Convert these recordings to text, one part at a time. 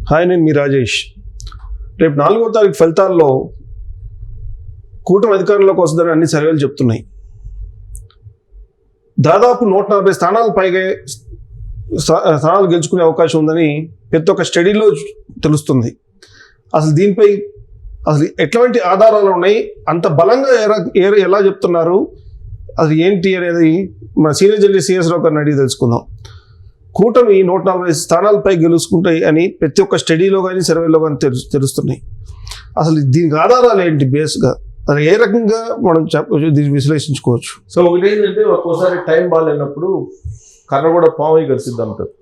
Hi, నేను మీ రాజేష్. రేపు 4వ తారీఖు ఫలితాల్లో కూటమి అధికారంలోకి వస్తుందని అన్ని సర్వేలు చెప్తున్నాయి. దాదాపు 140 స్థానాలు పైగా స్థానాలు గెలుచుకునే అవకాశం ఉందని ప్రతి ఒక్క స్టడీలో తెలుస్తుంది. అసలు దీనిపై అసలు ఎట్లాంటి ఆధారాలు ఉన్నాయి, అంత బలంగా ఎలా చెప్తున్నారు, అది ఏంటి అనేది మన సీనియర్ జర్నలిస్ట్ సిఎస్ రావు గారిని అడిగి తెలుసుకుందాం. కూటమి 140 స్థానాలపై గెలుచుకుంటాయి అని ప్రతి ఒక్క స్టడీలో కానీ సర్వేలో కానీ తెలుస్తున్నాయి. అసలు దీనికి ఆధారాలు ఏంటి బేస్గా, అది ఏ రకంగా మనం దీన్ని విశ్లేషించుకోవచ్చు? సో ఒకటి ఏంటంటే, ఒక్కోసారి టైం బాగాలేనప్పుడు కర్ర కూడా పాము కలిసిద్ది అంటారు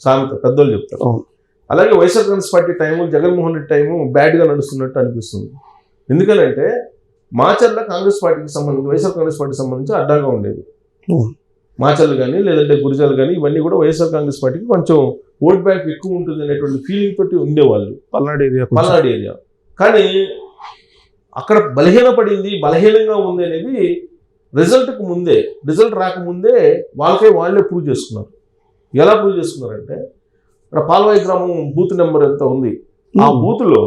సామెత, పెద్దోళ్ళు చెప్తారు. అలాగే YSR Congress party time, Jaganmohan Reddy time బ్యాడ్గా నడుస్తున్నట్టు అనిపిస్తుంది. ఎందుకంటే మాచర్ల కాంగ్రెస్ పార్టీకి సంబంధించి, వైఎస్ఆర్ కాంగ్రెస్ పార్టీకి సంబంధించి అడ్డాగా ఉండేది. మాచర్లు కానీ లేదంటే గురిజాలు కానీ ఇవన్నీ కూడా వైఎస్ఆర్ కాంగ్రెస్ పార్టీకి కొంచెం ఓట్ బ్యాంక్ ఎక్కువ ఉంటుంది అనేటువంటి ఫీలింగ్ తోటి ఉండేవాళ్ళు. పల్నాడు ఏరియా కానీ అక్కడ బలహీనంగా ఉంది అనేది రిజల్ట్ రాకముందే వాళ్ళే ప్రూవ్ చేసుకున్నారు. ఎలా ప్రూవ్ చేసుకున్నారంటే, ఇక్కడ పాల్వాయి గ్రామం బూత్ నెంబర్ ఎంత ఉంది, ఆ బూత్లో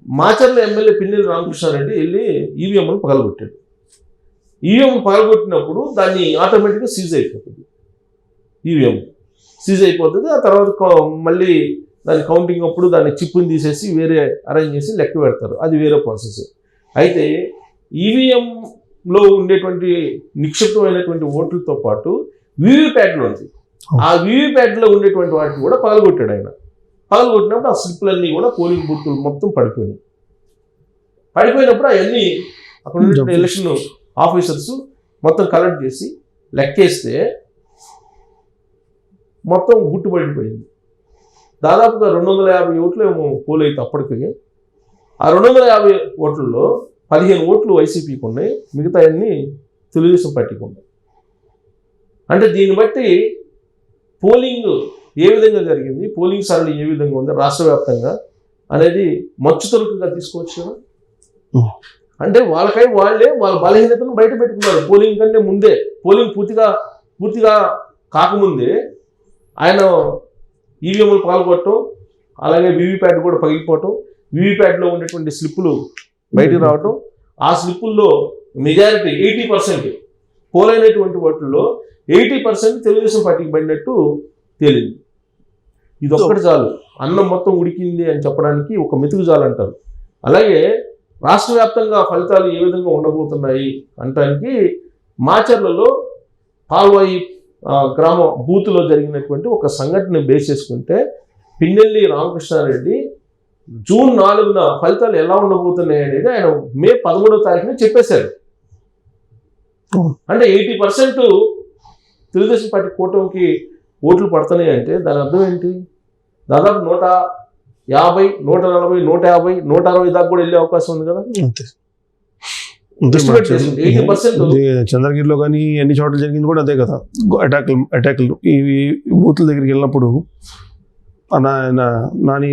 మాచర్ల ఎమ్మెల్యే పిన్నెల్లి రామకృష్ణారెడ్డి వెళ్ళి ఈవీఎంను పగలగొట్టాడు. ఈవీఎం పగలగొట్టినప్పుడు దాన్ని ఆటోమేటిక్గా సీజ్ అయిపోతుంది. ఈవీఎం సీజ్ అయిపోతుంది. ఆ తర్వాత మళ్ళీ దాని కౌంటింగ్ అప్పుడు దాన్ని చిప్పుని తీసేసి వేరే అరేంజ్ చేసి లెక్క పెడతారు. అది వేరే ప్రాసెస్. అయితే ఈవీఎంలో ఉండేటువంటి నిక్షిప్తమైనటువంటి ఓట్లతో పాటు వీవీప్యాట్లు ఉంది. ఆ వీవీప్యాట్లో ఉండేటువంటి వాటిని కూడా పగలగొట్టాడు ఆయన. పగలగొట్టినప్పుడు ఆ స్లిప్లన్నీ కూడా పోలింగ్ బూత్లు మొత్తం పడిపోయినప్పుడు అవన్నీ అక్కడ ఉన్నటువంటి ఎలక్షన్ ఆఫీసర్స్ మొత్తం కలెక్ట్ చేసి లెక్కేస్తే మొత్తం గుట్టుబడిపోయింది. దాదాపుగా 250 ఓట్లు ఏమో పోల్ అయితే అప్పటికి. ఆ 250 ఓట్లలో 15 ఓట్లు వైసీపీకి ఉన్నాయి, మిగతా అన్ని తెలుగుదేశం పార్టీకి ఉన్నాయి. అంటే దీన్ని బట్టి పోలింగ్ ఏ విధంగా జరిగింది, పోలింగ్ సరళి ఏ విధంగా ఉంది రాష్ట్ర వ్యాప్తంగా అనేది మచ్చుతొలుకుగా తీసుకోవచ్చు కదా. అంటే వాళ్ళ బలహీనతను బయట పెట్టుకున్నారు. పోలింగ్ కంటే ముందే, పోలింగ్ పూర్తిగా కాకముందే ఆయన ఈవీఎంలు పాల్గొట్టడం, అలాగే వీవీప్యాట్ కూడా పగిలిపోవటం, వీవీప్యాట్లో ఉండేటువంటి స్లిప్పులు బయటకు రావటం, ఆ స్లిప్పుల్లో మెజారిటీ 80% పోలైనటువంటి వాటిల్లో 80% తెలుగుదేశం పార్టీకి పడినట్టు తేలింది. ఇది ఒక్కటి చాలు అన్నం మొత్తం ఉడికింది అని చెప్పడానికి, ఒక మెతుకు చాలు అంటారు. అలాగే రాష్ట్ర వ్యాప్తంగా ఫలితాలు ఏ విధంగా ఉండబోతున్నాయి అనటానికి మాచర్లలో పాల్వాయి గ్రామ బూత్లో జరిగినటువంటి ఒక సంఘటన బేస్ చేసుకుంటే, పిన్నెల్లి రామకృష్ణారెడ్డి జూన్ 4న ఫలితాలు ఎలా ఉండబోతున్నాయి అనేది ఆయన మే 13వ తారీఖున చెప్పేశారు. అంటే 80% తెలుగుదేశం పార్టీ కూటమికి ఓట్లు పడుతున్నాయి అంటే దాని అర్థం ఏంటి? దాదాపు 150, 140, 150, 160 దాకా కూడా వెళ్ళే అవకాశం ఉంది కదా. 80% చంద్రగిరిలో కానీ ఎన్ని చోట్ల జరిగింది కూడా అదే కదా. అటాక్లు ఈ బూత్ల దగ్గరికి వెళ్ళినప్పుడు నాని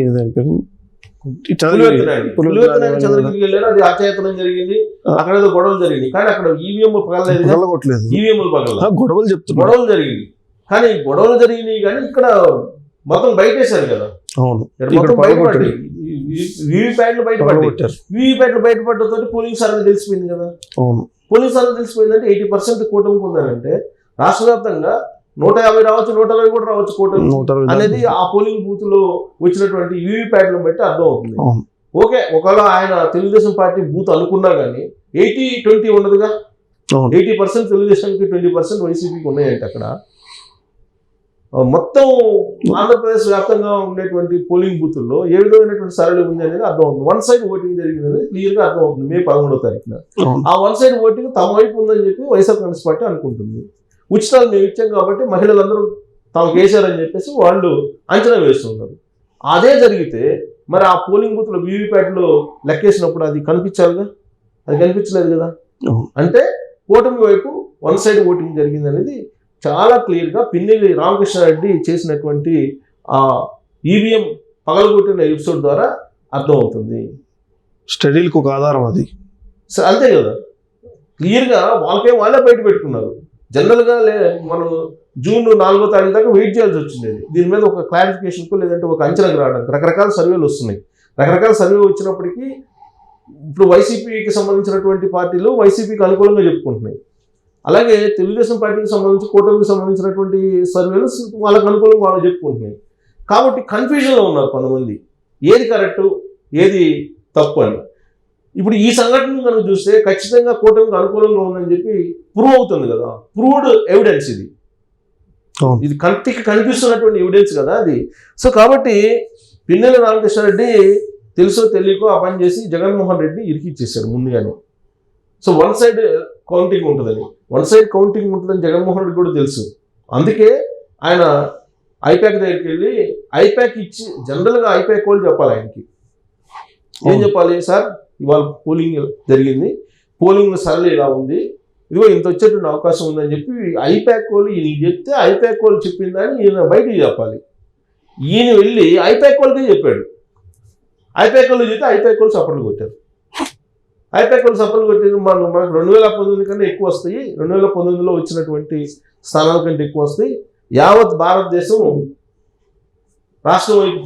చంద్రగిరికి వెళ్ళారు, అది అచేతనం జరిగింది, అక్కడ ఏదో గొడవలు జరిగింది. కానీ అక్కడ ఈవీఎం పగలలేదు, ఈవీఎంలు గొడవలు జరిగింది. కానీ గొడవలు జరిగినాయి కానీ ఇక్కడ మొత్తం బయటేశారు కదా. అవును, వీవీప్యాట్లు బయటపడ్డతో పోలింగ్ సర్వే తెలిసిపోయింది కదా. అవును, పోలింగ్ సర్వే తెలిసిపోయిందంటే 80% కూటమికి ఉందంటే రాష్ట్ర వ్యాప్తంగా 150 రావచ్చు, 120 కూడా రావచ్చు కూటమి అనేది ఆ పోలింగ్ బూత్ లో వచ్చినటువంటి వీవీప్యాట్లను బట్టి అర్థం అవుతుంది. ఓకే, ఒకవేళ ఆయన తెలుగుదేశం పార్టీ బూత్ అనుకున్నా కానీ 80-20 ఉండదుగా. 80% తెలుగుదేశంకి, 20% వైసీపీకి ఉన్నాయంటే అక్కడ మొత్తం ఆంధ్రప్రదేశ్ వ్యాప్తంగా ఉండేటువంటి పోలింగ్ బూతుల్లో ఏ విధమైనటువంటి సరళి ఉంది అనేది అర్థం అవుతుంది. వన్ సైడ్ ఓటింగ్ జరిగింది అనేది క్లియర్ గా అర్థం అవుతుంది మే 11వ తారీఖున. ఆ వన్ సైడ్ ఓటింగ్ తమ వైపు ఉందని చెప్పి వైఎస్ఆర్ కాంగ్రెస్ పార్టీ అనుకుంటుంది. ఉచితాలు మేము ఇచ్చాం కాబట్టి మహిళలందరూ తాము వేశారని చెప్పేసి వాళ్ళు అంచనా వేస్తున్నారు. అదే జరిగితే మరి ఆ పోలింగ్ బూత్లో వీవీప్యాట్లో లెక్కేసినప్పుడు అది కనిపించాలిగా, అది కనిపించలేదు కదా. అంటే కూటమి వైపు వన్ సైడ్ ఓటింగ్ జరిగింది అనేది చాలా క్లియర్గా పిన్నెల్లి రామకృష్ణారెడ్డి చేసినటువంటి ఆ ఈవీఎం పగలగొట్టిన ఎపిసోడ్ ద్వారా అర్థమవుతుంది. స్టడీలకు ఒక ఆధారం అది. అంతే కదా, క్లియర్గా వాళ్ళే బయట పెట్టుకున్నారు. జనరల్గా మనం జూన్ 4వ తారీఖు దాకా వెయిట్ చేయాల్సి వచ్చింది. దీని మీద ఒక క్లారిఫికేషన్కు లేదంటే ఒక అంచనాకు రావడానికి రకరకాల సర్వేలు వస్తున్నాయి. రకరకాల సర్వే వచ్చినప్పటికీ ఇప్పుడు వైసీపీకి సంబంధించినటువంటి పార్టీలు వైసీపీకి అనుకూలంగా చెప్పుకుంటున్నాయి. అలాగే తెలుగుదేశం పార్టీకి సంబంధించి కూటమికి సంబంధించినటువంటి సర్వేలు వాళ్ళకి అనుకూలంగా వాళ్ళు చెప్పుకుంటున్నాయి. కాబట్టి కన్ఫ్యూజన్లో ఉన్నారు కొంతమంది, ఏది కరెక్టు ఏది తప్పు అని. ఇప్పుడు ఈ సంఘటన కనుక చూస్తే ఖచ్చితంగా కూటమికి అనుకూలంగా ఉందని చెప్పి ప్రూవ్ అవుతుంది కదా, ప్రూవ్డ్ ఎవిడెన్స్ ఇది. ఇది కంటికి కనిపిస్తున్నటువంటి ఎవిడెన్స్ కదా అది. సో కాబట్టి పిన్నెల రామకృష్ణారెడ్డి తెలుసో తెలియకో ఆ పని చేసి జగన్మోహన్ రెడ్డిని ఇరికిచ్చేశాడు ముందుగానే. సో వన్ సైడ్ కౌంటింగ్ ఉంటుందని జగన్మోహన్ రెడ్డి కూడా తెలుసు. అందుకే ఆయన ఐపాక్ దగ్గరికి వెళ్ళి ఐపాక్ ఇచ్చి, జనరల్గా ఐపాక్ వాళ్ళు చెప్పాలి ఆయనకి ఏం చెప్పాలి, సార్ ఇవాళ పోలింగ్ జరిగింది, పోలింగ్ సరళి ఇలా ఉంది, ఇదిగో ఇంత వచ్చేటువంటి అవకాశం ఉందని చెప్పి ఐపాక్ వాళ్ళు ఈయనకి చెప్తే ఐపాక్ వాళ్ళు చెప్పిందని ఈయన బయటికి చెప్పాలి. ఈయన వెళ్ళి ఐపాక్ వాళ్ళకే చెప్పాడు. ఐపాక్ వాళ్ళు చెప్తే ఐపాక్ వాళ్ళు సపోర్ట్లు కొట్టారు. ఐపాక్ వాళ్ళు సపోర్ట్లు కొట్టారు. మనకు 2019 కన్నా ఎక్కువ వస్తాయి, 2019లో వచ్చినటువంటి స్థానాల కంటే ఎక్కువ వస్తాయి, యావత్ భారతదేశం రాష్ట్రం వైపు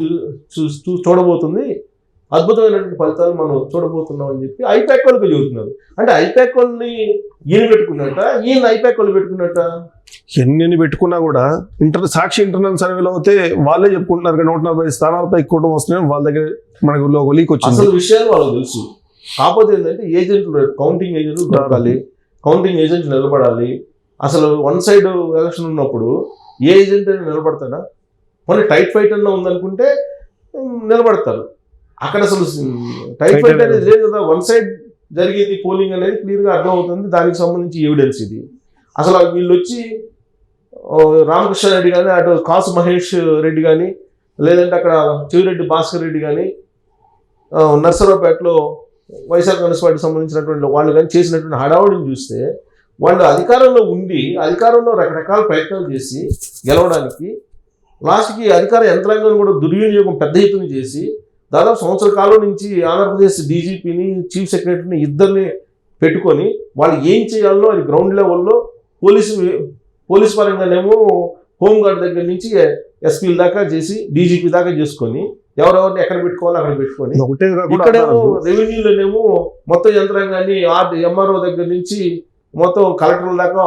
చూడబోతుంది, అద్భుతమైనటువంటి ఫలితాలు మనం చూడబోతున్నాం అని చెప్పి ఐపాక్ వాళ్ళకి చెబుతున్నారు. అంటే ఐపాక్ వాళ్ళని ఈయన పెట్టుకున్నట్ట, ఈయన ఐపాక్ వాళ్ళు పెట్టుకున్నట్ట. ఎన్ని పెట్టుకున్నా కూడా సాక్షి ఇంటర్నల్ సర్వేలో అయితే వాళ్ళే చెప్పుకుంటున్నారు. 140 స్థానాలపై కూటమి వస్తున్నాయని వాళ్ళ దగ్గర మనకు లీక్ వచ్చింది. అసలు విషయాలు వాళ్ళకి తెలుసు. కాకపోతే ఏంటంటే ఏజెంట్లు, కౌంటింగ్ ఏజెంట్లు దొరకాలి, కౌంటింగ్ ఏజెంట్ నిలబడాలి. అసలు వన్ సైడ్ ఎలక్షన్ ఉన్నప్పుడు ఏ ఏజెంట్ అయినా నిలబడతాడా? మన టైట్ ఫైట్ అన్నా ఉందనుకుంటే నిలబడతారు. అక్కడ అసలు టైట్ ఫైట్ అనేది లేదు కదా, వన్ సైడ్ జరిగేది పోలింగ్ అనేది క్లియర్గా అర్థమవుతుంది. దానికి సంబంధించి ఎవిడెన్స్ ఇది. అసలు వీళ్ళు వచ్చి రామకృష్ణారెడ్డి కానీ, అటు కాసు మహేష్ రెడ్డి కానీ, లేదంటే అక్కడ చెవిరెడ్డి భాస్కర్ రెడ్డి కానీ, నర్సరావుపేటలో వైఎస్ఆర్ కాంగ్రెస్ పార్టీకి సంబంధించినటువంటి వాళ్ళు కానీ చేసినటువంటి హడావుడిని చూస్తే, వాళ్ళు అధికారంలో ఉండి అధికారంలో రకరకాల ప్రయత్నాలు చేసి గెలవడానికి, లాస్ట్కి అధికార యంత్రాంగాన్ని కూడా దుర్వినియోగం పెద్ద ఎత్తున చేసి దాదాపు సంవత్సర కాలం నుంచి ఆంధ్రప్రదేశ్ డీజీపీని, చీఫ్ సెక్రటరీని ఇద్దరిని పెట్టుకొని వాళ్ళు ఏం చేయాలనో అది గ్రౌండ్ లెవెల్లో పోలీసు పరంగానేమో హోంగార్డ్ దగ్గర నుంచి ఎస్పీల దాకా చేసి డీజీపీ దాకా చేసుకొని ఎవరెవరిని ఎక్కడ పెట్టుకోవాలో అక్కడ పెట్టుకొని, ఇక్కడేమో రెవెన్యూలోనేమో మొత్తం యంత్రాంగాన్ని ఎంఆర్ఓ దగ్గర నుంచి మొత్తం కలెక్టర్ల దాకా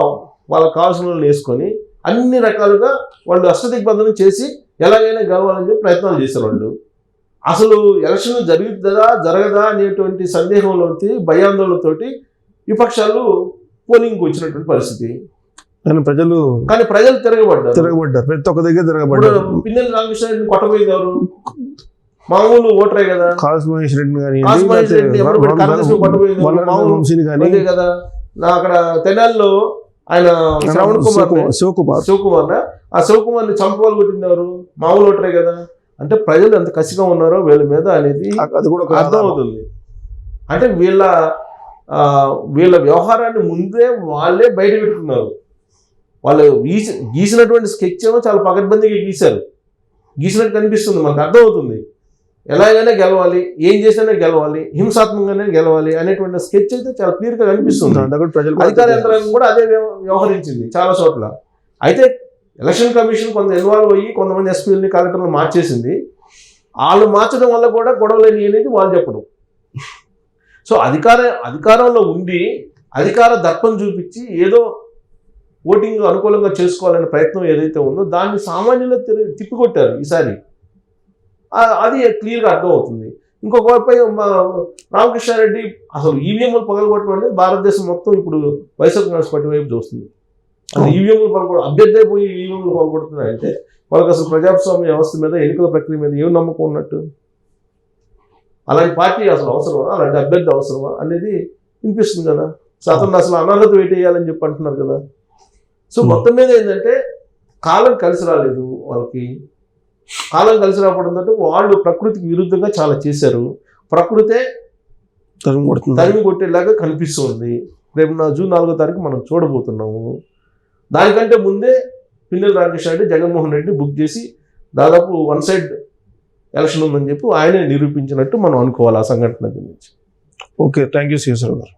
వాళ్ళకి కావాల్సిన వాళ్ళని వేసుకొని అన్ని రకాలుగా వాళ్ళు అష్టదిగ్బంధనం చేసి ఎలాగైనా గెలవాలని చెప్పి ప్రయత్నాలు చేశారు వాళ్ళు. అసలు ఎలక్షన్ జరుగుతుందా జరగదా అనేటువంటి సందేహంలోకి, భయాందోళనతోటి విపక్షాలు పోలింగ్కి వచ్చినటువంటి పరిస్థితి. కానీ ప్రజలు తిరగబడ్డారు. ప్రతి ఒక్క దగ్గర తిరగబడ్డారు. పిన్నెల రామకృష్ణారెడ్డిని కొట్టబోయేవారు మామూలు ఓటరే కదా, కాసు మహేష్ రెడ్డి కానీ కొట్టబోయేది కదా. అక్కడ తెనాల్లో ఆయన శివకుమార్ ఆ శివకుమార్ని చంపవాళ్ళు కొట్టిందారు మామూలు ఓటరే కదా. అంటే ప్రజలు ఎంత కసిగా ఉన్నారో వీళ్ళ మీద అనేది అది కూడా అర్థమవుతుంది. అంటే వీళ్ళ వ్యవహారాన్ని ముందే వాళ్ళే బయట పెట్టుకున్నారు. వాళ్ళు గీసినటువంటి స్కెచ్ ఏమో చాలా పకడ్బందీగా గీసినట్టు కనిపిస్తుంది, మనకు అర్థమవుతుంది. ఎలాగైనా గెలవాలి, ఏం చేసినా గెలవాలి, హింసాత్మకంగానే గెలవాలి అనేటువంటి స్కెచ్ అయితే చాలా క్లియర్గా కనిపిస్తుంది. అధికార యంత్రాంగం కూడా అదే వ్యవహరించింది చాలా చోట్ల. అయితే ఎలక్షన్ కమిషన్ కొంత ఇన్వాల్వ్ అయ్యి కొంతమంది ఎస్పీలని, కలెక్టర్లు మార్చేసింది. వాళ్ళు మార్చడం వల్ల కూడా గొడవలేని అనేది వాళ్ళు చెప్పడం. సో అధికారంలో ఉండి అధికార దర్పం చూపించి ఏదో ఓటింగ్ అనుకూలంగా చేసుకోవాలనే ప్రయత్నం ఏదైతే ఉందో దాన్ని సామాన్యులు తిప్పికొట్టారు ఈసారి. అది క్లియర్గా అర్థమవుతుంది. ఇంకొక వైపు రామకృష్ణారెడ్డి అసలు ఈవీఎంలు పగలగొట్టడం అనేది భారతదేశం మొత్తం ఇప్పుడు వైఎస్ఆర్ కాంగ్రెస్ పార్టీ వైపు చూస్తుంది. అసలు ఈవీఎంలు పగలగొడ అభ్యర్థి అయిపోయి ఈవీఎంలు పగలగొడుతున్నాయంటే వాళ్ళకి అసలు ప్రజాస్వామ్య వ్యవస్థ మీద, ఎన్నికల ప్రక్రియ మీద ఏం నమ్మకం ఉన్నట్టు? అలాంటి పార్టీ అసలు అవసరమా, అలాంటి అభ్యర్థి అవసరమా అనేది వినిపిస్తుంది కదా. అతను అసలు అనర్హత వేటేయాలని చెప్పి అంటున్నారు కదా. సో మొత్తం మీద ఏంటంటే కాలం కలిసి రాలేదు వాళ్ళకి. కాలం కలిసి రావడంతో వాళ్ళు ప్రకృతికి విరుద్ధంగా చాలా చేశారు. ప్రకృతే తరిమి కొట్టేలాగా కనిపిస్తుంది. రేపు జూన్ 4వ తారీఖు మనం చూడబోతున్నాము. దానికంటే ముందే పిన్నెల రామకృష్ణారెడ్డి జగన్మోహన్ రెడ్డి బుక్ చేసి దాదాపు వన్ సైడ్ ఎలక్షన్ ఉందని చెప్పి ఆయనే నిరూపించినట్టు మనం అనుకోవాలి ఆ సంఘటన గురించి. ఓకే, థ్యాంక్ యూ శ్రీశ్వరరావు గారు.